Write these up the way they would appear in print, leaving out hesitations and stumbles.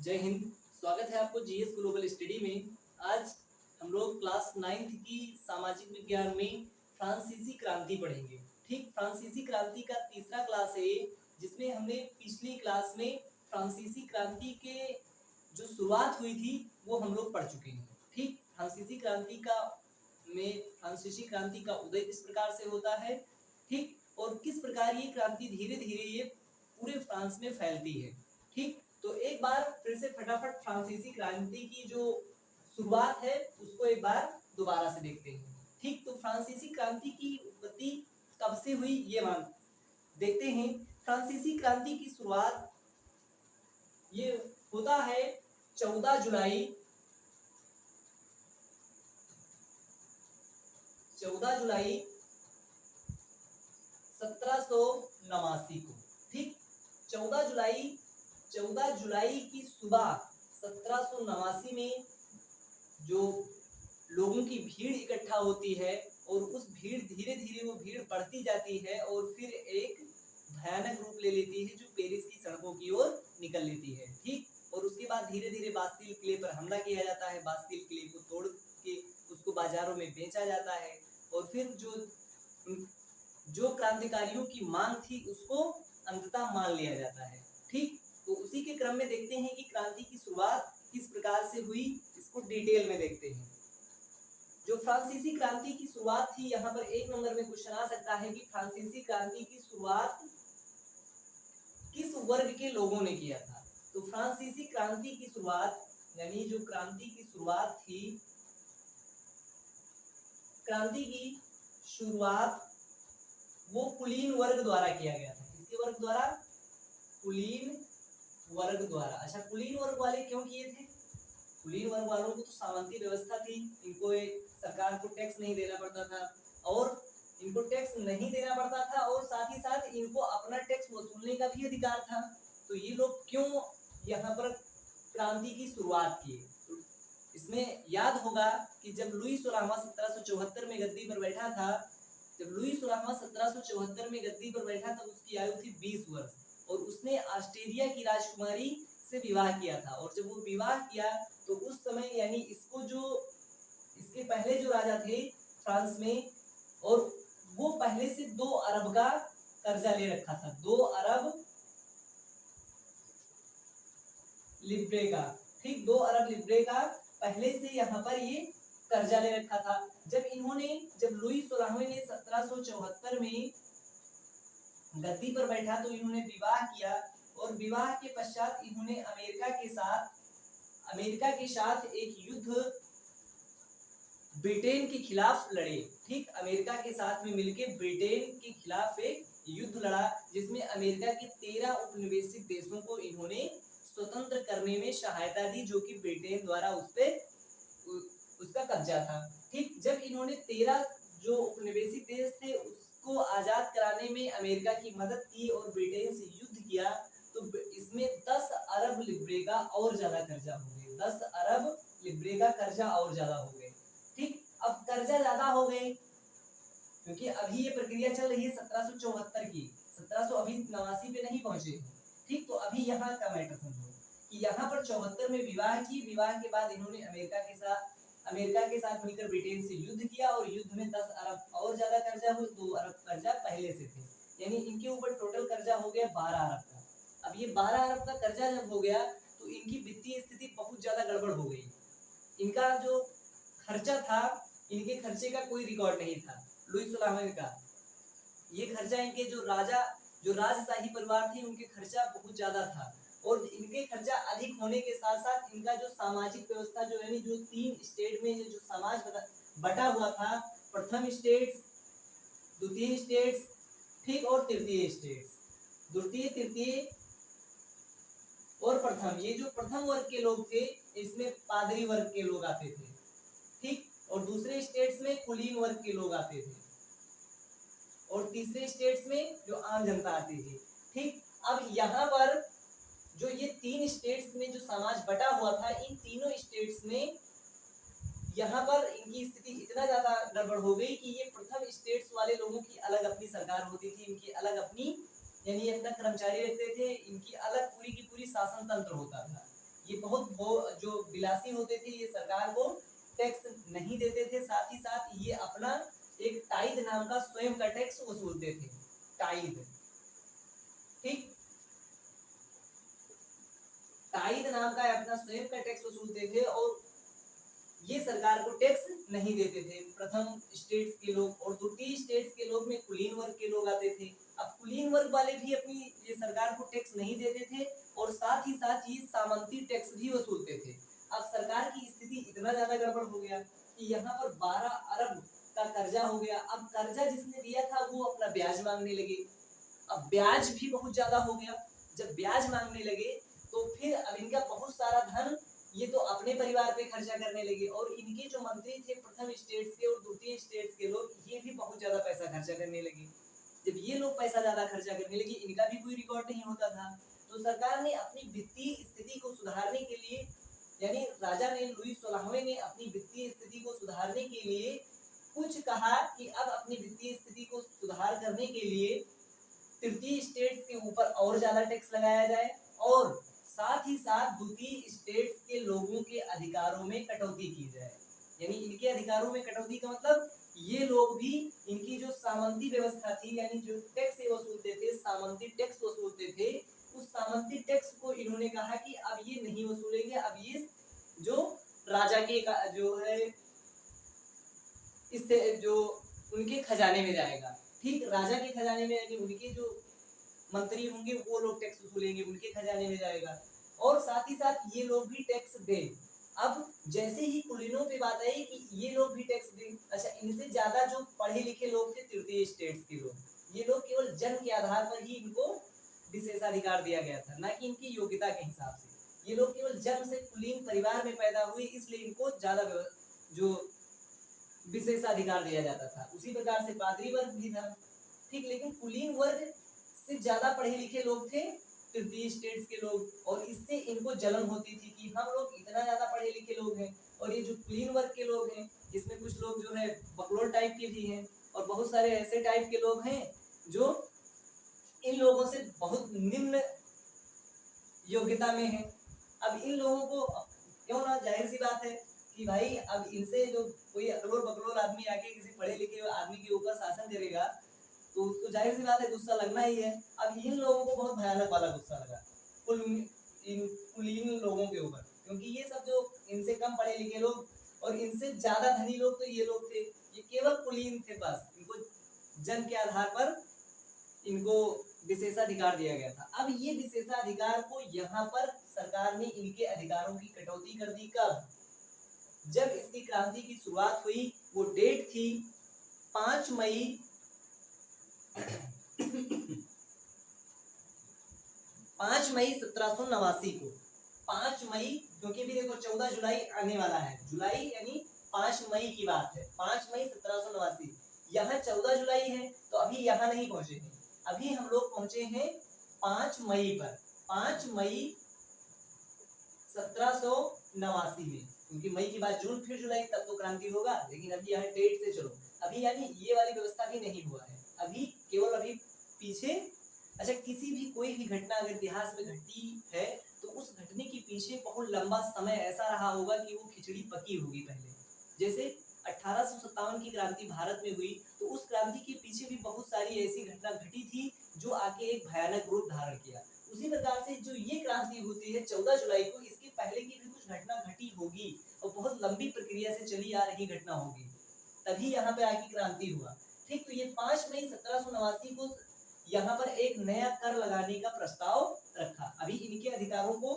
जय हिंद। स्वागत है आपको जीएस ग्लोबल स्टडी में। आज हम लोग क्लास 9th की सामाजिक विज्ञान में फ्रांसीसी क्रांति पढ़ेंगे। ठीक, फ्रांसीसी क्रांति का तीसरा क्लास है ये, जिसमें हमने पिछली क्लास में फ्रांसीसी क्रांति के जो शुरुआत हुई थी वो हम लोग पढ़ चुके हैं। ठीक, फ्रांसीसी क्रांति का उदय इस प्रकार से होता है। ठीक, और किस प्रकार ये क्रांति धीरे धीरे ये पूरे फ्रांस में फैलती है। ठीक, तो एक बार फिर से फटाफट फ्रांसीसी क्रांति की जो शुरुआत है उसको एक बार दोबारा से देखते हैं। ठीक, तो फ्रांसीसी क्रांति की उत्पत्ति कब से हुई ये मान देखते हैं। फ्रांसीसी क्रांति की शुरुआत ये होता है 14 जुलाई 1789 को। ठीक, 14 जुलाई की सुबह 1789 में जो लोगों की भीड़ इकट्ठा होती है और उस भीड़ धीरे धीरे वो भीड़ बढ़ती जाती है और फिर एक भयानक रूप ले लेती है जो पेरिस की सड़कों की ओर निकल लेती है। ठीक, और उसके बाद धीरे धीरे बास्तील किले पर हमला किया जाता है। बास्तील किले को तोड़ के उसको बाजारों में बेचा जाता है और फिर जो क्रांतिकारियों की मांग थी उसको अंततः मान लिया जाता है। ठीक, तो उसी के क्रम में देखते हैं कि क्रांति की शुरुआत किस प्रकार से हुई, इसको डिटेल में देखते हैं। जो फ्रांसीसी क्रांति की शुरुआत थी, यहाँ पर एक नंबर में क्वेश्चन आ सकता है कि फ्रांसीसी क्रांति की शुरुआत किस वर्ग के लोगों ने किया था। तो फ्रांसीसी क्रांति की शुरुआत यानी जो क्रांति की शुरुआत थी, क्रांति की शुरुआत वो कुलीन वर्ग द्वारा किया गया था। किसके वर्ग द्वारा? कुलीन वर्ग द्वारा। अच्छा, कुलीन वर्ग वाले क्यों किए थे? कुलीन वर्ग वालों को तो सामंती व्यवस्था थी, इनको सरकार को टैक्स नहीं देना पड़ता था और साथ ही साथ इनको अपना टैक्स वसूलने का भी अधिकार था। तो ये लोग क्यों यहाँ पर क्रांति की शुरुआत किए? तो इसमें याद होगा कि जब लुई 16वां 1774 में गद्दी पर बैठा था, तब उसकी आयु थी 20 वर्ष और उसने ऑस्ट्रेलिया की राजकुमारी से विवाह किया था। और जब वो विवाह किया तो उस समय यानी इसके पहले जो राजा थे फ्रांस में, और वो पहले से 2 अरब का कर्जा ले रखा था, 2 अरब लिब्रे का। ठीक, 2 अरब लिब्रे का पहले से यहाँ पर ये कर्जा ले रखा था। जब लुई 16वें ने 1774 में गद्दी पर बैठा तो इन्होंने विवाह किया और विवाह के पश्चात इन्होंने अमेरिका के साथ एक युद्ध ब्रिटेन के खिलाफ लड़े। ठीक, अमेरिका के साथ में मिलकर ब्रिटेन के खिलाफ एक युद्ध लड़ा जिसमें अमेरिका के 13 उपनिवेशित देशों को इन्होंने स्वतंत्र करने में सहायता दी, जो कि ब्रिटेन द्वारा उसका कब्जा था। ठीक, जब इन्होंने 13 जो उपनिवेशित देश थे उसको आजाद कराने में अमेरिका की मदद की और ब्रिटेन से युद्ध किया तो इसमें 10 अरब लिब्रे का और ज्यादा कर्जा हो गए। 10 अरब लिब्रे का कर्जा और ज्यादा हो गए। ठीक, अब कर्जा ज्यादा हो गए क्योंकि अभी ये प्रक्रिया चल रही है 1774 की, 1789 पे नहीं पहुंचे। ठीक, तो अभी यहाँ का मैटर समझो कि यहाँ पर 74 में विवाह के बाद इन्होंने अमेरिका के साथ मिलकर ब्रिटेन से युद्ध किया और युद्ध में 10 अरब और ज्यादा कर्जा हुए, 2 अरब कर्जा पहले से थे, यानी इनके ऊपर टोटल कर्जा हो गया 12 अरब का। अब ये 12 अरब का कर्जा जब हो गया तो इनकी वित्तीय स्थिति बहुत ज्यादा गड़बड़ हो गई। इनका जो खर्चा था, इनके खर्चे का कोई रिकॉर्ड नहीं था। लुई 16वें का ये खर्चा, इनके जो राजशाही परिवार थे उनके खर्चा बहुत ज्यादा था और इनके खर्चा अधिक होने के साथ साथ इनका जो सामाजिक व्यवस्था जो यानी जो 3 स्टेट में जो समाज बटा हुआ था, प्रथम स्टेट, द्वितीय स्टेट, ठीक, और तृतीय स्टेट। द्वितीय, तृतीय और प्रथम, ये जो प्रथम वर्ग के लोग थे इसमें पादरी वर्ग के लोग आते थे। ठीक, और दूसरे स्टेट्स में कुलीन वर्ग के लोग आते थे और तीसरे स्टेट्स में जो आम जनता आती थी। ठीक, अब यहाँ पर जो ये 3 स्टेट्स में जो समाज बटा हुआ था, इन तीनों स्टेट्स में यहाँ पर इनकी स्थिति इतना ज्यादा गड़बड़ हो गई कि ये प्रथम स्टेट्स वाले लोगों की अलग अपनी सरकार होती थी, इनकी अलग अपनी यानी अपना कर्मचारी रखते थे, इनकी अलग पूरी की पूरी शासन तंत्र होता था। ये बहुत जो विलासी होते थे ये सरकार को टैक्स नहीं देते थे, साथ ही साथ ये अपना एक टाइद नाम का स्वयं का टैक्स वसूलते थे, टाइद। ठीक, टाइद नाम का अपना स्वयं का टैक्स वसूलते थे और ये सरकार को टैक्स नहीं देते थे, प्रथम स्टेट्स के लोग। और द्वितीय स्टेट्स के लोग में कुलीन वर्ग के लोग आते थे। अब कुलीन वर्ग वाले भी अपनी ये सरकार को टैक्स नहीं देते थे और साथ ही साथ ये सामंती टैक्स भी वसूलते थे। अब सरकार की स्थिति इतना ज्यादा गड़बड़ हो गया कि यहाँ पर 12 अरब का कर्जा हो गया। अब कर्जा जिसने दिया था वो अपना ब्याज मांगने लगे। अब ब्याज भी बहुत ज्यादा हो गया। जब ब्याज मांगने लगे तो फिर अब इनका बहुत सारा धन ये तो अपने परिवार पे खर्चा करने लगे और इनके जो मंत्री थे प्रथम स्टेट्स के और द्वितीय स्टेट्स के लोग ये भी बहुत ज्यादा पैसा खर्चा करने लगे। जब ये लोग पैसा ज्यादा खर्चा करने लगे इनका भी कोई रिकॉर्ड नहीं होता था। तो सरकार ने अपनी वित्तीय स्थिति को सुधारने के लिए, यानी राजा ने लुई 16वें ने अपनी वित्तीय स्थिति को सुधारने के लिए कुछ कहा कि अब अपनी वित्तीय स्थिति को सुधार करने के लिए तृतीय स्टेट्स के ऊपर और ज्यादा टैक्स लगाया जाए और साथ ही साथ द्वितीय स्टेट्स के लोगों के अधिकारों में कटौती की जाए। यानी इनके अधिकारों में कटौती का मतलब ये लोग भी इनकी जो सामंती व्यवस्था थी, यानी जो टैक्स वसूलते थे, सामंती टैक्स वसूलते थे, उस सामंती टैक्स को इन्होंने कहा कि अब ये नहीं वसूलेंगे, अब ये जो राजा के जो है इस जो उनके खजाने में जाएगा। ठीक, राजा के खजाने में, यानी उनके जो मंत्री होंगे वो लोग टैक्स वसूलेंगे, उनके खजाने में जाएगा और साथ ही साथ ये लोग भी टैक्स दें। अब जैसे ही कुलीनों पे बात आई कि ये लोग भी टैक्स दें, अच्छा इनसे ज्यादा जो पढ़े लिखे लोग थे तृतीय स्टेट्स के लोग, ये लोग केवल जन्म के आधार पर ही इनको विशेषाधिकार दिया गया था, ना कि इनकी योग्यता के हिसाब से। ये लोग केवल जन्म से कुलीन परिवार में पैदा हुए इसलिए इनको ज्यादा जो विशेषाधिकार दिया जाता था। उसी प्रकार से पादरी वर्ग भी था। ठीक, लेकिन कुलीन वर्ग से ज्यादा पढ़े लिखे लोग थे तृतीय स्टेट्स के लोग और इससे इनको जलन होती थी कि हम लोग इतना ज्यादा पढ़े लिखे लोग हैं और ये जो कुलीन वर्ग के लोग हैं इसमें कुछ लोग जो है बकलोल टाइप के भी हैं और बहुत सारे ऐसे टाइप के लोग हैं जो इन लोगों से बहुत निम्न योग्यता में हैं। अब इन लोगों को क्यों ना, जाहिर सी बात है कि भाई अब इनसे जो कोई अकलोल बकलोल आदमी आके किसी पढ़े लिखे आदमी के ऊपर शासन करेगा तो जाहिर सी बात है गुस्सा लगना ही है। अब इन लोगों को बहुत भयानक वाला गुस्सा लगा इन कुलीन लोगों के ऊपर, क्योंकि ये सब जो इनसे कम पढ़े लिखे लोग और इनसे ज्यादा धनी लोग तो ये लोग थे, ये केवल कुलीन थे बस, इनको जन्म के आधार पर इनको विशेषाधिकार दिया गया था। अब ये विशेषाधिकार को यहाँ पर सरकार ने इनके अधिकारों की कटौती कर दी। कब? जब इसकी क्रांति की शुरुआत हुई, वो डेट थी 5 मई 5 मई 1789 को। 5 मई, क्योंकि भी देखो 14 जुलाई आने वाला है, जुलाई यानी 5 मई की बात है, 5 मई 1789। यहाँ 14 जुलाई है तो अभी यहाँ नहीं पहुंचे हैं, अभी हम लोग पहुंचे हैं 5 मई पर, 5 मई 1789 में, क्योंकि मई के बाद जून फिर जुलाई तब तो क्रांति होगा, लेकिन अभी यहाँ डेट से चलो, अभी यानी ये वाली व्यवस्था भी नहीं हुआ है, अभी केवल अभी पीछे। अच्छा, किसी भी कोई भी घटना अगर इतिहास में घटी है तो उस घटने के पीछे बहुत लंबा समय ऐसा रहा होगा कि वो खिचड़ी पकी होगी पहले। जैसे 1857 की क्रांति भारत में हुई तो उस क्रांति के पीछे भी बहुत सारी ऐसी घटना घटी थी जो आके एक भयानक रूप धारण किया। उसी प्रकार से जो ये क्रांति होती है 14 जुलाई को, इसके पहले की भी कुछ घटना घटी होगी और बहुत लंबी प्रक्रिया से चली आ रही घटना होगी, तभी यहाँ पे आके क्रांति हुआ। ठीक, तो ये 5 मई 1789 को यहाँ पर एक नया कर लगाने का प्रस्ताव रखा। अभी इनके अधिकारों को,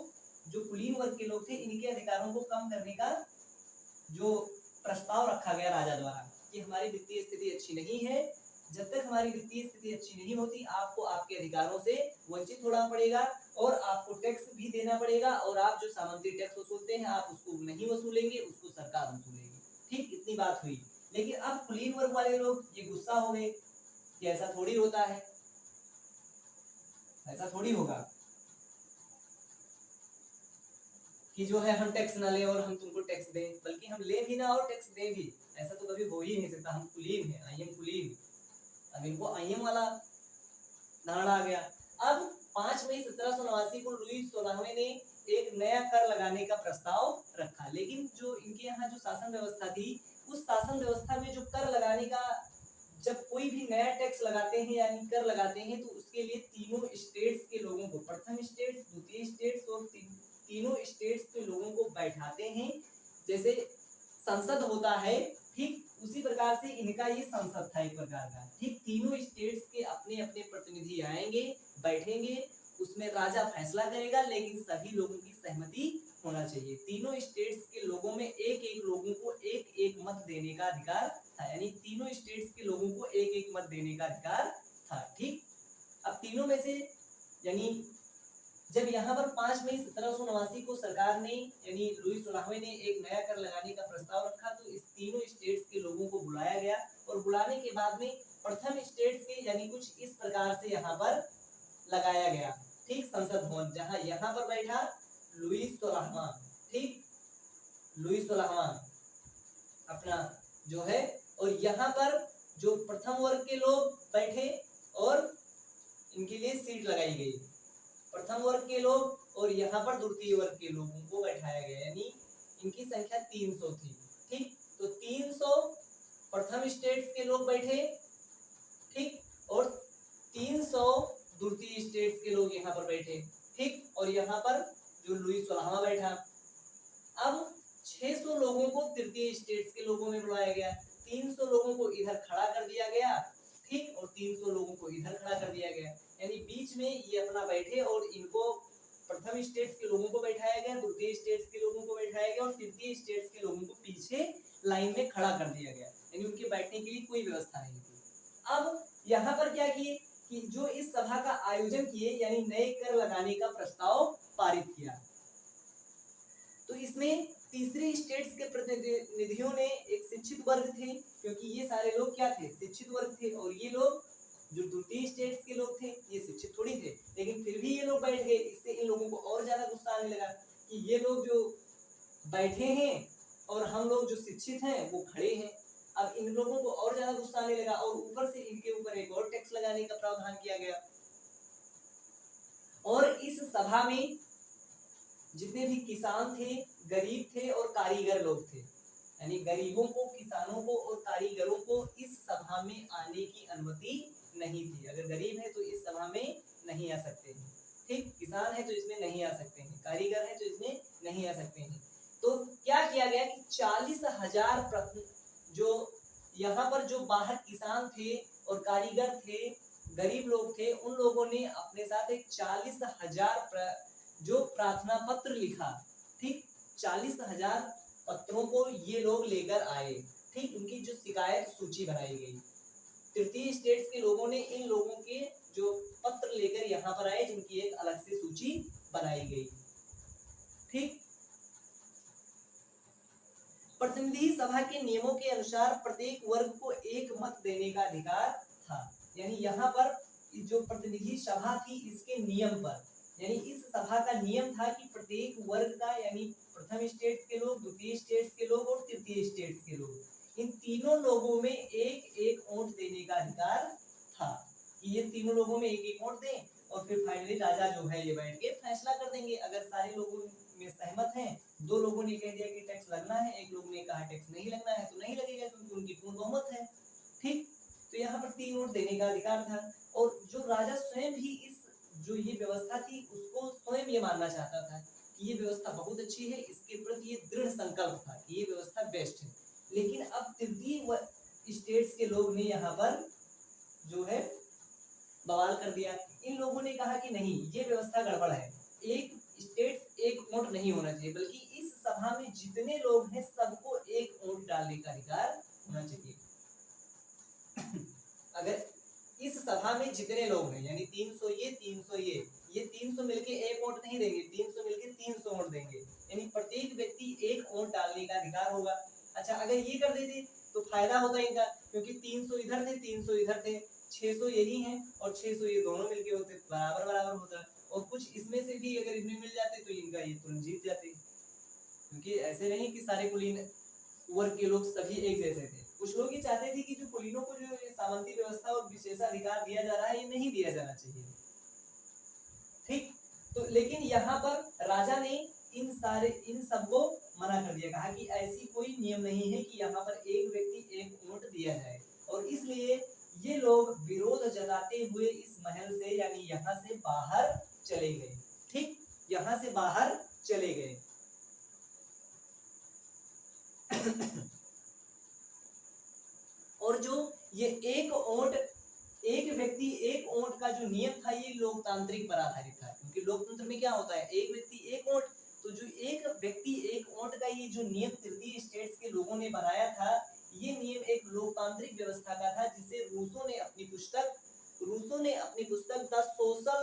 जो कुलीन वर्ग के लोग थे, इनके अधिकारों को कम करने का जो प्रस्ताव रखा गया राजा द्वारा कि हमारी वित्तीय स्थिति अच्छी नहीं है, जब तक हमारी वित्तीय स्थिति अच्छी नहीं होती आपको आपके अधिकारों से वंचित होना पड़ेगा और आपको टैक्स भी देना पड़ेगा और आप जो सामंती टैक्स वसूलते हैं आप उसको नहीं वसूलेंगे, उसको सरकार वसूलेगी। ठीक, इतनी बात हुई। लेकिन अब कुलीन वर्ग वाले लोग ये गुस्सा हो गए कि ऐसा थोड़ी होता है, ऐसा थोड़ी होगा कि जो है हम टैक्स ना ले और हम तुमको टैक्स दें, बल्कि हम ले भी ना और टैक्स दें भी, ऐसा तो कभी हो ही नहीं सकता। हम कुलीन हैं, आई एम कुलीन। अब इनको आई एम वाला धारणा आ गया। अब 5 मई 1789 को लुई 16वें ने एक नया कर लगाने का प्रस्ताव रखा, लेकिन जो इनके यहाँ जो शासन व्यवस्था थी, उस शासन व्यवस्था में जो कर लगाने का, जब कोई भी नया टैक्स लगाते हैं यानी कर लगाते हैं, तो उसके लिए तीनों स्टेट्स के लोगों को, प्रथम स्टेट्स, द्वितीय स्टेट्स और तीनों स्टेट्स के लोगों को बैठाते हैं। जैसे संसद होता है, ठीक उसी प्रकार से इनका ये संसद था एक प्रकार का। ठीक तीनों स्टेट्स के अपने अपने प्रतिनिधि आएंगे, बैठेंगे, उसमें राजा फैसला करेगा, लेकिन सभी लोगों की सहमति होना चाहिए। तीनों स्टेट्स के लोगों में एक एक लोगों को एक एक मत देने का अधिकार था, यानी तीनों स्टेट्स के लोगों को एक एक मत देने का अधिकार था। ठीक, अब तीनों में से यानी जब यहाँ पर 5 मई 1789 को सरकार ने यानी लुई 16वें ने एक नया कर लगाने का प्रस्ताव रखा, तो इस तीनों स्टेट्स के लोगों को बुलाया गया, और बुलाने के बाद में प्रथम स्टेट्स के यानी कुछ इस प्रकार से यहाँ पर लगाया गया। ठीक, संसद भवन, जहाँ यहाँ पर बैठा लुई 16वां, ठीक लुई 16वां अपना जो है, और यहाँ पर जो प्रथम वर्ग के लोग बैठे और इनके लिए सीट लगाई गई, प्रथम वर्ग के लोग और यहाँ पर द्वितीय वर्ग के लोगों को बैठाया गया, यानी इनकी संख्या 300 थी। ठीक, तो 300 प्रथम स्टेट्स के लोग बैठे, ठीक, और 300 द्वितीय स्टेट्स के लोग यहाँ पर बैठे। ठीक, और यहाँ पर जो लुई 16वां बैठा। अब 600 लोगों को तृतीय स्टेट्स के लोगों में बुलाया गया, 300 लोगों को इधर खड़ा कर दिया गया, ठीक, और 300 लोगों को इधर खड़ा कर दिया गया, यानी बीच में ये अपना बैठे, और इनको प्रथम स्टेट्स के लोगों को बैठाया गया, द्वितीय स्टेट्स के लोगों को बैठाया गया, और तृतीय स्टेट्स के लोगों को पीछे लाइन में खड़ा कर दिया गया, यानी उनके बैठने के लिए कोई व्यवस्था नहीं थी। अब यहाँ पर क्या किए कि जो इस सभा का आयोजन किए, यानी नए कर लगाने का प्रस्ताव पारित किया, तो इसमें तीसरे स्टेट्स के प्रतिनिधियों ने एक शिक्षित वर्ग थे, क्योंकि ये सारे लोग क्या थे, शिक्षित वर्ग थे, और ये लोग जो द्वितीय स्टेट्स के लोग थे ये शिक्षित थोड़ी थे, लेकिन फिर भी ये लोग बैठ गए। इससे इन लोगों को और ज्यादा गुस्सा आने लगा कि ये लोग जो बैठे हैं और हम लोग जो शिक्षित हैं वो खड़े हैं। अब इन लोगों को और ज्यादा गुस्सा आने लगा, और ऊपर से इनके ऊपर एक और टैक्स लगाने का प्रावधान किया गया। और इस सभा में जितने भी किसान थे, गरीब थे और कारीगर लोग थे, यानी गरीबों को, किसानों को और कारीगरों को इस सभा में आने की अनुमति नहीं थी। अगर गरीब है तो इस सभा में नहीं आ सकते हैं, ठीक, किसान है तो इसमें नहीं आ सकते हैं, कारीगर है तो इसमें नहीं आ सकते हैं। तो क्या किया गया कि 40,000 जो यहाँ पर जो बाहर किसान थे और कारीगर थे, गरीब लोग थे, उन लोगों ने अपने साथ एक 40,000 जो प्रार्थना पत्र लिखा, ठीक, 40,000 पत्रों को ये लोग लेकर आए, ठीक, उनकी जो शिकायत सूची बनाई गई। तृतीय स्टेट्स के लोगों ने इन लोगों के जो पत्र लेकर यहाँ पर आए, जिनकी एक अलग से सूची बनाई गई। ठीक, प्रतिनिधि सभा के नियमों के अनुसार प्रत्येक वर्ग को एक मत देने का अधिकार था, यानी यहाँ पर जो प्रतिनिधि सभा थी इसके नियम पर, यानी इस सभा का नियम था कि प्रत्येक वर्ग का, यानी प्रथम स्टेट्स के लोग, द्वितीय स्टेट्स के लोग और तृतीय स्टेट्स के लोग, इन तीनों लोगों में एक एक वोट देने का अधिकार था, कि ये तीनों लोगों में एक एक वोट दें, और फिर फाइनली राजा जो है ये बैठ के फैसला कर देंगे। अगर सारे लोगों में सहमत हैं, दो लोगों ने कह दिया कि टैक्स लगना है, एक लोग ने कहा टैक्स नहीं लगना है, तो नहीं लगेगा क्योंकि उनकी पूर्ण बहुमत है। ठीक, तो यहाँ पर 3 वोट देने का अधिकार था, और जो राजा स्वयं भी इस जो ये व्यवस्था थी उसको स्वयं ये मानना चाहता था कि ये व्यवस्था बहुत अच्छी है, इसके प्रति ये दृढ़ संकल्प था कि ये व्यवस्था बेस्ट है। लेकिन अब तृतीय स्टेट्स के लोग ने यहाँ पर जो है बवाल कर दिया। इन लोगों ने कहा कि नहीं, ये व्यवस्था गड़बड़ है, एक स्टेट एक वोट नहीं होना चाहिए, बल्कि इस सभा में जितने लोग हैं सबको एक वोट डालने का अधिकार होना चाहिए। अगर इस सभा में जितने लोग हैं, यानी 300 ये 300 ये 300 मिलके एक वोट नहीं देंगे, 300 मिलके 300 वोट देंगे, यानी प्रत्येक व्यक्ति एक वोट डालने का अधिकार होगा। अच्छा, अगर ये कर देते तो फायदा होता इनका, क्योंकि 300 इधर थे 300 इधर थे, 600 यही हैं और 600 ये दोनों मिलके होते, बराबर बराबर होता, और कुछ इसमें से भी अगर इनमें मिल जाते तो इनका ये तुरंत जीत जाते, क्योंकि ऐसे नहीं कि सारे कुलीन वर्ग के लोग सभी एक जैसे थे। कुछ लोग ये चाहते थे कि जो कुलीनों को जो सामंती व्यवस्था और विशेषाधिकार दिया जा रहा है ये नहीं दिया जाना चाहिए। ठीक। तो लेकिन यहाँ पर राजा ने इन सबको मना कर दिया, कहा कि ऐसी कोई नियम नहीं है कि यहाँ पर एक व्यक्ति एक ऊंट दिया जाए, और इसलिए ये लोग विरोध जताते हुए इस महल से यानी यहाँ से बाहर चले गए। ठीक, यहाँ से बाहर चले गए। और जो ये एक व्यक्ति एक ऊंट का जो नियम था ये लोकतांत्रिक पर आधारित था, क्योंकि लोकतंत्र में क्या होता है, एक व्यक्ति एक ऊंट। तो जो एक व्यक्ति एक ऊंट का ये जो नियम 33 स्टेट्स के लोगों ने बनाया था, ये नियम एक लोकतांत्रिक व्यवस्था का था, जिसे रूसों ने अपनी पुस्तक द सोशल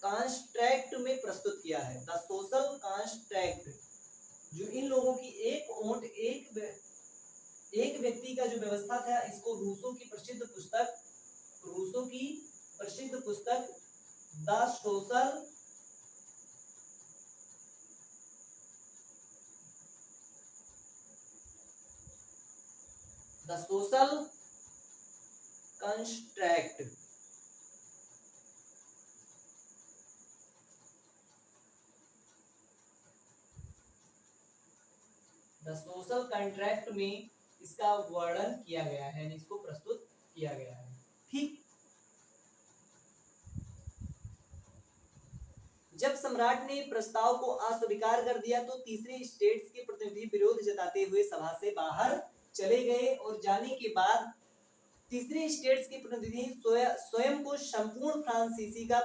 कॉन्स्ट्रैक्ट में प्रस्तुत किया है। द सोशल कॉन्स्ट्रैक्ट, जो इन लोगों की एक ऊंट एक व्यक्ति का जो व्यवस्था था, इसको रूसों की प्रसिद्ध पुस्तक द सोशल कंस्ट्रक्ट में इसका वर्णन किया गया है, इसको प्रस्तुत किया गया है। ठीक, जब सम्राट ने प्रस्ताव को अस्वीकार कर दिया तो तीसरे स्टेट्स के प्रतिनिधि विरोध जताते हुए सभा से बाहर चले गए, और जाने के बाद तीसरे स्टेट्स के प्रतिनिधि स्वयं को संपूर्ण फ्रांसीसी का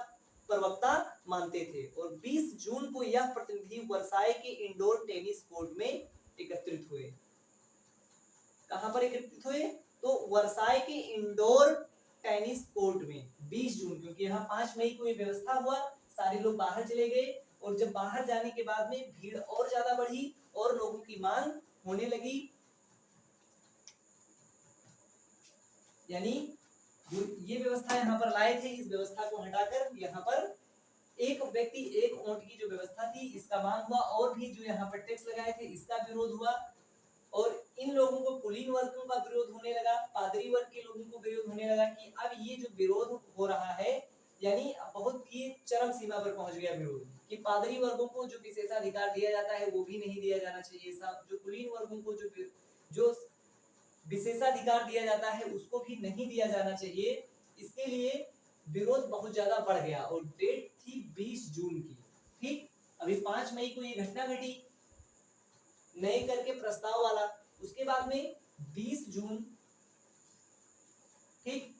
प्रवक्ता मानते थे, और 20 जून को यह प्रतिनिधि वर्साई के इंडोर टेनिस कोर्ट में एकत्रित हुए। कहां पर एकत्रित हुए? तो वर्साई के इंडोर टेनिस कोर्ट में 20 जून, क्योंकि यहाँ 5 मई को ये व्यवस्था हुआ, सारे लोग बाहर चले गए, और जब बाहर जाने के बाद में भीड़ और ज्यादा बढ़ी और लोगों की मांग होने लगी, यानी ये व्यवस्था यहाँ पर लाए थे, इस व्यवस्था को हटाकर यहाँ पर एक व्यक्ति एक ऊंट की जो व्यवस्था थी इसका मांग हुआ, और भी जो यहाँ पर टैक्स लगाए थे इसका विरोध हुआ, और इन लोगों को कुलीन वर्गों का विरोध होने लगा, पादरी वर्ग के लोगों को विरोध होने लगा कि अब ये जो विरोध हो रहा है, यानी बहुत ये चरम सीमा पर पहुंच गया विरोध, कि पादरी वर्गों को जो विशेषाधिकार दिया जाता है वो भी नहीं दिया जाना चाहिए, सब जो कुलीन वर्गों को जो विशेषाधिकार दिया जाता है उसको भी नहीं दिया जाना चाहिए। इसके लिए विरोध बहुत ज्यादा बढ़ गया, और डेट थी 20 जून की। ठीक, अभी 5 मई को ये घटना घटी नए करके प्रस्ताव वाला, उसके बाद में 20 जून, ठीक,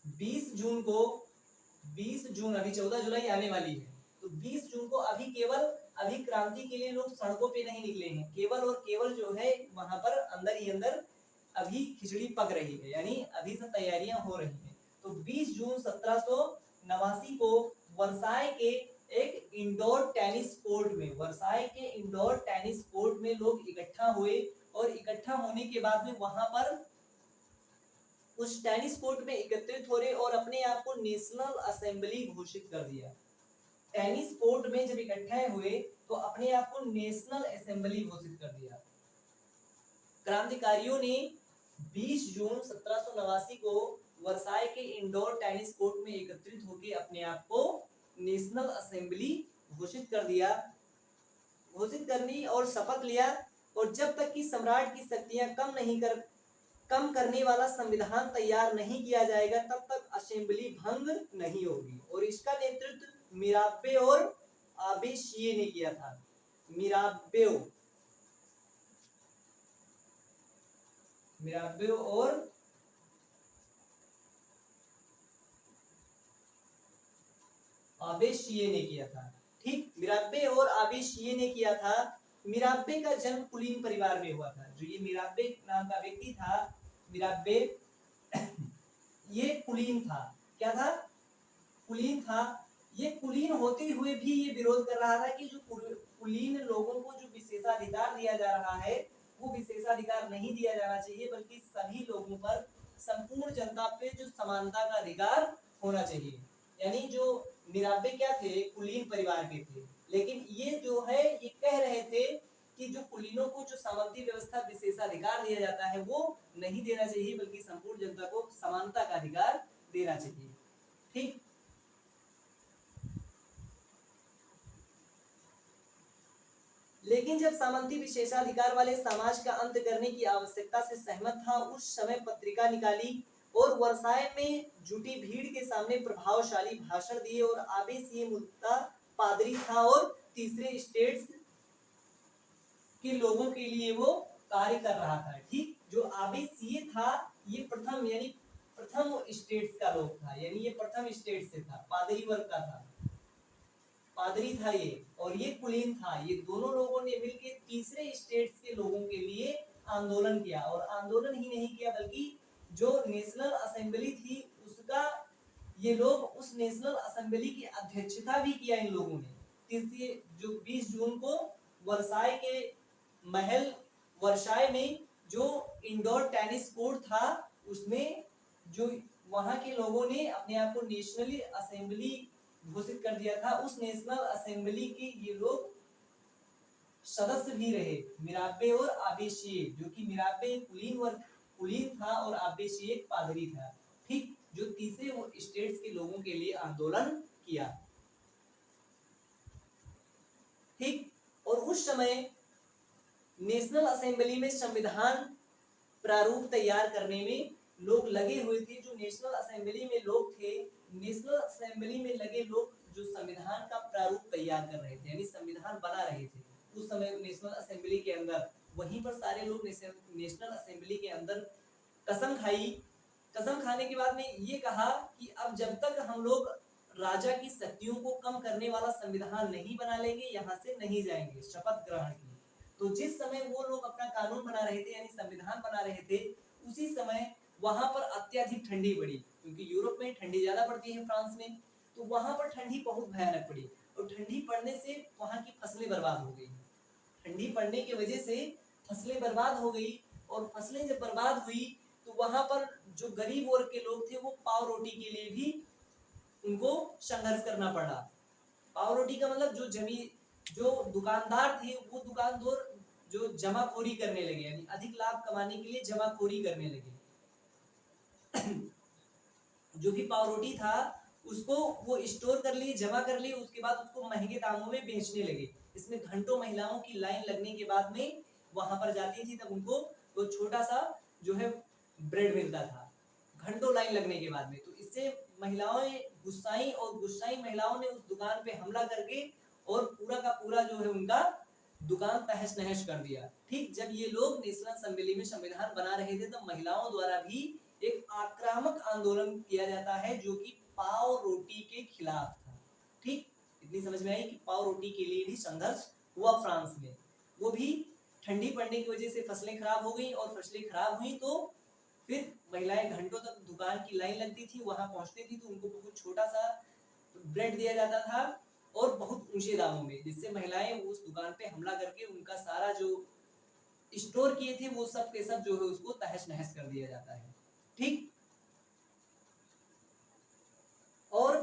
20 जून अभी 14 जुलाई आने वाली है, तो 20 जून को अभी क्रांति के लिए लोग सड़कों पे नहीं निकले हैं, केवल और केवल जो है वहां पर अंदर ही अंदर अभी खिचड़ी पक रही है, यानी अभी से तैयारियां हो रही हैं। तो 20 जून 1789 को वर्साई के एक इंडोर टेनिस कोर्ट में लोग इकट्ठा हुए, और इकट्ठा होने के बाद में वहां पर उस टेनिस कोर्ट में एकत्रित हो रहे और अपने आप को नेशनल असेंबली घोषित कर दिया। टेनिस कोर्ट में जब इकट्ठे हुए तो अपने आप को नेशनल असेंबली घोषित कर दिया। क्रांतिकारियों ने 20 जून 1789 को वर्साई के इंडोर टेनिस कोर्ट में एकत्रित होकर अपने आप को नेशनल असेंबली घोषित कर दिया, घोषित करनी और शपथ लिया, और जब तक कि सम्राट की शक्तियां कम करने वाला संविधान तैयार नहीं किया जाएगा तब तक असेंबली भंग नहीं होगी। और इसका नेतृत्व मिराबे और आबेशिये ने किया था। मिराबे और आबेशिये ने किया था। ठीक, मिराबे और आबेशिये ने किया था। मिराबे का जन्म कुलीन परिवार में हुआ था। जो ये मिराबे नाम का व्यक्ति था, मिराबे ये कुलीन था। क्या था? कुलीन था। ये कुलीन होते हुए भी ये विरोध कर रहा था कि जो कुलीन लोगों को जो विशेषाधिकार दिया जा रहा है वो विशेषाधिकार नहीं दिया जाना चाहिए, बल्कि सभी लोगों पर, संपूर्ण जनता पे जो समानता का अधिकार होना चाहिए। यानी जो मिराबे क्या थे? कुलीन परिवार के थे, लेकिन ये जो है ये कह रहे थे कि जो कुलीनों को जो सामंती व्यवस्था विशेषाधिकार दिया जाता है वो नहीं देना चाहिए, बल्कि संपूर्ण जनता को समानता का अधिकार देना चाहिए। ठीक। लेकिन जब सामंती विशेषाधिकार वाले समाज का अंत करने की आवश्यकता से सहमत था, उस समय पत्रिका निकाली और वर्साय में जुटी भीड़ के सामने प्रभावशाली भाषण दिए और आबेसीए मुद्दा पादरी था और तीसरे स्टेट्स के लोगों के लिए वो कार्य कर रहा था। ठीक, जो आबेसीए था ये प्रथम यानी प्रथम स्टेट्स का लोग था, यानी ये प्रथम स्टेट से था, पादरी वर्ग का था, पादरी था ये, और ये कुलीन था। ये दोनों लोगों ने मिलकर तीसरे स्टेट्स के लोगों के लिए आंदोलन किया, और आंदोलन ही नहीं किया बल्कि जो नेशनल असेंबली थी उसका ये लोग उस नेशनल असेंबली की अध्यक्षता भी किया इन लोगों ने। तीसरी जो 20 जून को वर्साय के महल वर्साय में जो इंडोर टेनिस कोर्ट था उसमें जो वहां के लोगों ने अपने आप को नेशनल असेंबली घोषित कर दिया था। उस नेशनल असेंबली के ये लोग सदस्य भी रहे, मिराबे और आबेशिए, जो कि मिराबे कुलीन था और आबेशिए पादरी था। ठीक, जो तीसरे वो स्टेट्स के लोगों के लिए आंदोलन किया। ठीक, और उस समय नेशनल असेंबली में संविधान प्रारूप तैयार करने में लोग लगे हुए थे। जो नेशनल असेंबली में लोग थे, नेशनल असेंबली में लगे लोग जो संविधान का प्रारूप तैयार कर रहे थे, यानी संविधान बना रहे थे उस समय नेशनल असेंबली के अंदर। वहीं पर सारे लोग नेशनल असेंबली के अंदर कसम खाई। कसम खाने के बाद में ये कहा कि अब जब तक हम लोग राजा की शक्तियों को कम करने वाला संविधान नहीं बना लेंगे, यहाँ से नहीं जाएंगे। शपथ ग्रहण की। तो जिस समय वो लोग अपना कानून बना रहे थे यानी संविधान बना रहे थे, उसी समय वहां पर अत्यधिक ठंडी पड़ी, क्योंकि यूरोप में ठंडी ज्यादा पड़ती है फ्रांस में, तो वहां पर ठंडी बहुत भयानक पड़ी, और ठंडी पड़ने से वहां की फसलें बर्बाद हो गई। ठंडी पड़ने की वजह से फसलें बर्बाद हो गई, और फसलें जब बर्बाद हुई तो वहां पर जो गरीब वर्ग के लोग थे वो पाव रोटी के लिए भी उनको संघर्ष करना पड़ा। पाव रोटी का मतलब जो दुकानदार थे वो दुकानदार जो जमाखोरी करने लगे, यानी अधिक लाभ कमाने के लिए जमाखोरी करने लगे। जो भी पाव रोटी था उसको वो स्टोर कर लिए, जमा कर लिए, उसके बाद उसको महंगे दामों में बेचने लगे। इसमें घंटों महिलाओं की लाइन लगने के बाद में वहां पर जाती थी, तब उनको वो छोटा सा जो है ब्रेड मिलता था, घंटों लाइन लगने के बाद में। तो इससे महिलाओं गुस्साई, और गुस्साई महिलाओं ने उस दुकान पे हमला करके और पूरा का पूरा जो है उनका दुकान तहस नहस कर दिया। ठीक, जब ये लोग नेशनल असेंबली में संविधान बना रहे थे तो महिलाओं द्वारा भी एक आक्रामक आंदोलन किया जाता है जो कि पाव रोटी के खिलाफ था। ठीक, इतनी समझ में आई कि पाव रोटी के लिए भी संघर्ष हुआ फ्रांस में। वो भी ठंडी पड़ने की वजह से फसलें खराब हो गई, और फसलें खराब हुई तो फिर महिलाएं घंटों तक दुकान की लाइन लगती थी, वहां पहुंचती थी तो उनको बहुत छोटा सा ब्रेड दिया जाता था और बहुत ऊंचे दामों में, जिससे महिलाएं उस दुकान पे हमला करके उनका सारा जो स्टोर किए थे वो सब के सब जो है उसको तहस नहस कर दिया जाता है। ठीक, और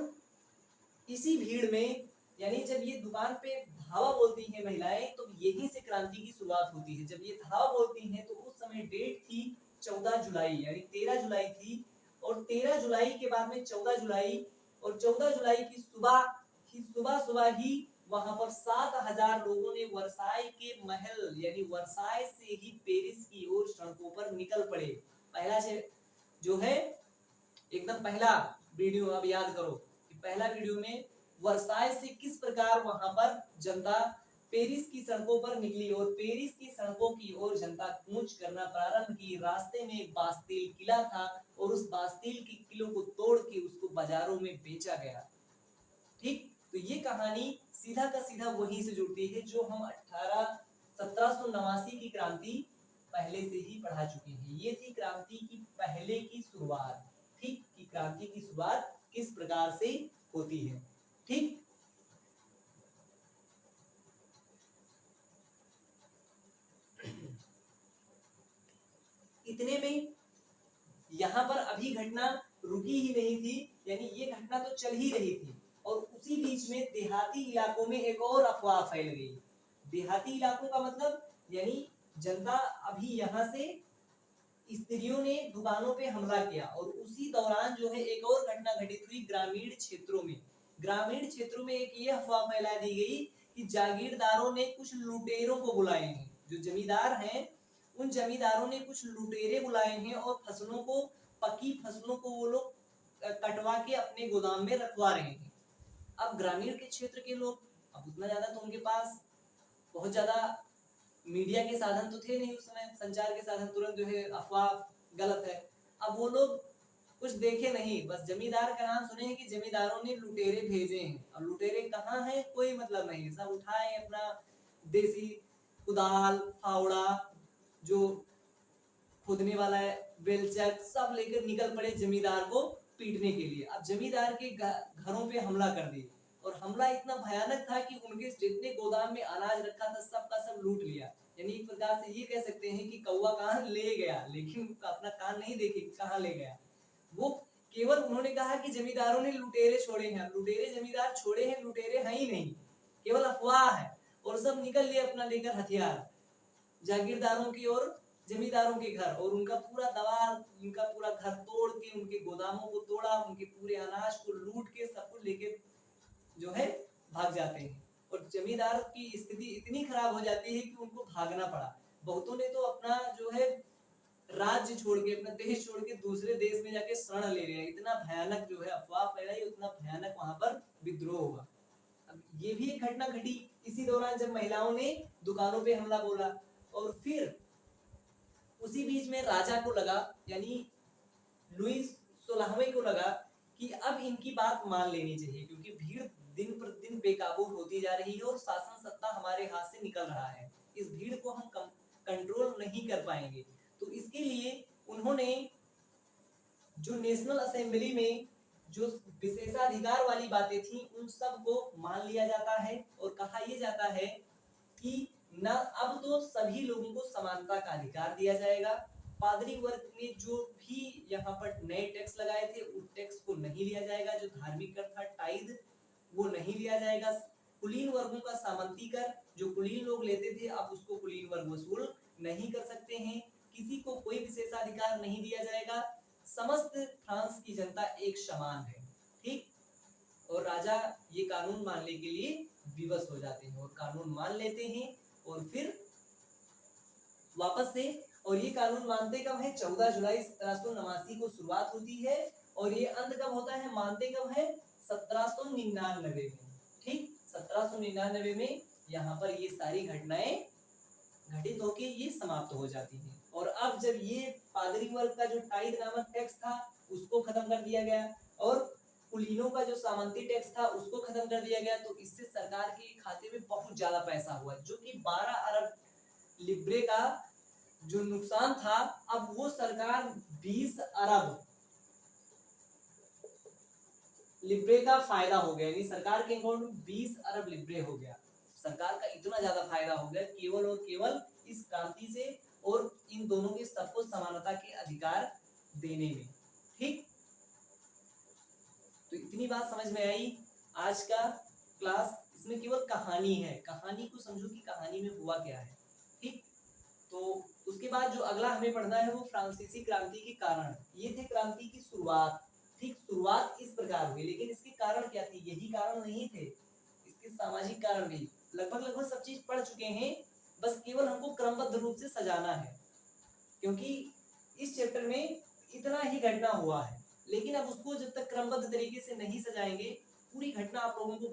इसी भीड़ में यानी जब ये दुकान पे धावा बोलती हैं महिलाएं, तो यहीं से क्रांति की शुरुआत होती है। जब ये धावा बोलती हैं तो उस समय डेट थी 14 जुलाई, यानी 13 जुलाई थी, और 13 जुलाई के बाद में 14 जुलाई, और 14 जुलाई की सुबह ही वहां पर 7,000 लोगों ने वर्साय के महल यानी वर्साय से ही पेरिस की ओर सड़कों पर निकल पड़े। पहला से जो है एकदम पहला वीडियो अब याद करो कि पहला वीडियो में वर्साय से किस प्रकार वहां पर जनता पेरिस की सड़कों पर निकली, और पेरिस की सड़कों की ओर जनता कूच करना प्रारंभ की। रास्ते में एक बास्तील किला था, और उस बास्तील के किले को तोड़ के उसको बाजारों में बेचा गया। ठीक, तो ये कहानी सीधा का सीधा वहीं से जुड़ती है जो हम 1789 की क्रांति पहले से ही पढ़ा चुके हैं। ये थी क्रांति की पहले की शुरुआत। ठीक, कि क्रांति की शुरुआत किस प्रकार से होती है। ठीक, इतने में यहाँ पर अभी घटना रुकी ही नहीं थी, यानी ये घटना तो चल ही रही थी, और उसी बीच में देहाती इलाकों में एक और अफवाह फैल गई। देहाती इलाकों का मतलब यानी जनता अभी यहाँ से स्त्रियों ने दुकानों पे हमला किया और उसी दौरान जो है एक और घटना घटित हुई ग्रामीण क्षेत्रों में। ग्रामीण क्षेत्रों में एक ये अफवाह फैला दी गई कि जागीरदारों ने कुछ लुटेरों को बुलाए हैं। जो जमींदार हैं उन जमींदारों ने कुछ लुटेरे बुलाए हैं और फसलों को, पकी फसलों को वो लोग कटवा के अपने गोदाम में रखवा रहे हैं। अब ग्रामीण के क्षेत्र के लोग, अब उतना ज्यादा तो उनके पास बहुत ज्यादा मीडिया के साधन तो थे नहीं उस समय, संचार के साधन, तुरंत जो है अफवाह गलत है। अब वो लोग कुछ देखे नहीं, बस जमींदार का नाम सुने हैं कि जमींदारों ने लुटेरे भेजे हैं। अब लुटेरे कहाँ हैं कोई मतलब नहीं, सब उठाए अपना देसी कुदाल, फावड़ा, जो खोदने वाला है, बेलचक, सब लेकर निकल पड़े जमींदार को पीटने के लिए। अब जमींदार के घरों पे हमला कर दिए और हमला इतना भयानक था कि उनके जितने गोदाम में अनाज रखा था सबका सब लूट लिया। यानी एक प्रकार से ये कह सकते हैं कि कौवा कहाँ ले गया, लेकिन अपना कान नहीं देखे कहाँ ले गया। वो केवल उन्होंने कहा कि जमींदारों ने लुटेरे छोड़े हैं। लुटेरे जमींदार छोड़े हैं, लुटेरे हैं ही नहीं, केवल अफवाह है। और सब निकल लिए अपना लेकर हथियार जागीरदारों की और जमींदारों के घर, और उनका पूरा दबाव, उनका पूरा घर तोड़ के, उनके गोदामों को तोड़ा, उनके पूरे अनाज को लूट के सब कुछ लेके जो है भाग जाते हैं। और जमींदार की स्थिति इतनी खराब हो जाती है कि उनको भागना पड़ा। बहुतों ने तो अपना जो है राज्य छोड़ के, अपना देश छोड़ के दूसरे देश में जाके शरण ले लिया। इतना भयानक जो है अफवाह फैलाई, उतना भयानक वहां पर विद्रोह हुआ। अब ये भी एक घटना घटी इसी दौरान जब महिलाओं ने दुकानों पे हमला बोला। और फिर उसी बीच में राजा को लगा, यानी लुईस 16वें को लगा कि अब इनकी बात मान लेनी चाहिए, क्योंकि भीड़ दिन प्रतिदिन बेकाबू होती जा रही है और शासन सत्ता हमारे हाथ से निकल रहा है। इस भीड़ को हम कंट्रोल नहीं कर पाएंगे। तो इसके लिए उन्होंने जो नेशनल असेंबली में जो विशेषाधिकार वाली बातें थी उन सब को मान लिया जाता है और कहा यह जाता है कि न अब तो सभी लोगों को समानता का अधिकार दिया जाएगा। पादरी वर्ग ने जो भी यहाँ पर नए टैक्स लगाए थे उस टैक्स को नहीं लिया जाएगा। जो धार्मिक कर था टाइद, वो नहीं लिया जाएगा। कुलीन वर्गों का सामंती कर जो कुलीन लोग लेते थे, अब उसको कुलीन वर्ग वसूल नहीं कर सकते हैं। किसी को कोई विशेषाधिकार नहीं दिया जाएगा। समस्त फ्रांस की जनता एक समान है, ठीक। और राजा ये कानून मानने के लिए विवश हो जाते हैं और कानून मान लेते हैं। और फिर वापस से, और ये कानून मानते कब है, 14 जुलाई 1789 को शुरुआत होती है और ये अंत कब होता है, मानते कब है, 1799 में, ठीक। 1799 में यहाँ पर ये सारी घटनाएं घटित होके ये समाप्त हो जाती हैं। और अब जब ये पादरी वर्ग का जो टाइद नामक टैक्स था उसको खत्म कर दिया गया और कुलीनों का जो सामंती टैक्स था उसको खत्म कर दिया गया, तो इससे सरकार के खाते में बहुत ज्यादा पैसा हुआ, जो कि 12 अरब लिब्रे का जो नुकसान था, अब वो सरकार 20 अरब लिब्रे का फायदा हो गया। यानी सरकार के अकाउंट में 20 अरब लिब्रे हो गया। सरकार का इतना ज्यादा फायदा हो गया केवल और केवल इस क्रांति से और इन दोनों के सबको समानता के अधिकार देने में, ठीक। तो इतनी बात समझ में आई। आज का क्लास इसमें केवल कहानी है, कहानी को समझो कि कहानी में हुआ क्या है, ठीक। तो उसके बाद जो अगला हमें पढ़ना है वो फ्रांसीसी क्रांति के कारण। ये थे क्रांति की शुरुआत, ठीक। शुरुआत इस प्रकार हुई, लेकिन इसके कारण क्या थे, यही कारण नहीं थे, इसके सामाजिक कारण भी। लगभग सब चीज पढ़ चुके हैं, बस केवल हमको क्रमबद्ध रूप से सजाना है, क्योंकि इस चैप्टर में इतना ही घटना हुआ है। लेकिन अब उसको जब तक क्रमबद्ध तरीके से नहीं सजाएंगे, पूरी घटना आप लोगों को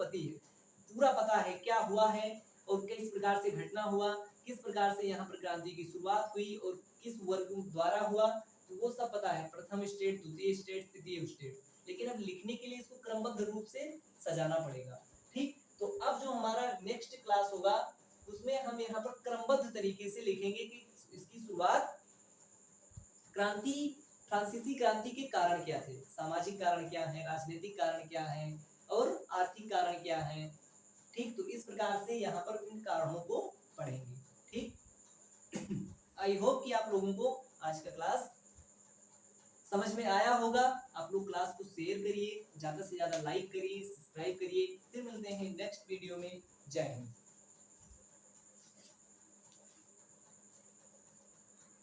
पूरा पता है क्या हुआ है और किस प्रकार से घटना हुआ, किस प्रकार से यहाँ पर क्रांति की शुरुआत हुई और किस वर्ग द्वारा हुआ, तो वो सब पता है, प्रथम स्टेट, द्वितीय स्टेट, तृतीय स्टेट। लेकिन अब लिखने के लिए इसको क्रमबद्ध रूप से सजाना पड़ेगा, ठीक। तो अब जो हमारा नेक्स्ट क्लास होगा उसमें हम यहाँ पर क्रमबद्ध तरीके से लिखेंगे कि इसकी शुरुआत फ्रांसीसी क्रांति के कारण क्या थे, सामाजिक कारण क्या है, राजनीतिक कारण क्या है और आर्थिक कारण क्या है, ठीक। तो इस प्रकार से यहाँ पर इन कारणों को पढ़ेंगे, ठीक। आई होप कि आप लोगों को आज का क्लास समझ में आया होगा। आप लोग क्लास को शेयर करिए, ज्यादा से ज्यादा लाइक करिए, सब्सक्राइब करिए। फिर मिलते हैं नेक्स्ट वीडियो में। जय हिंद।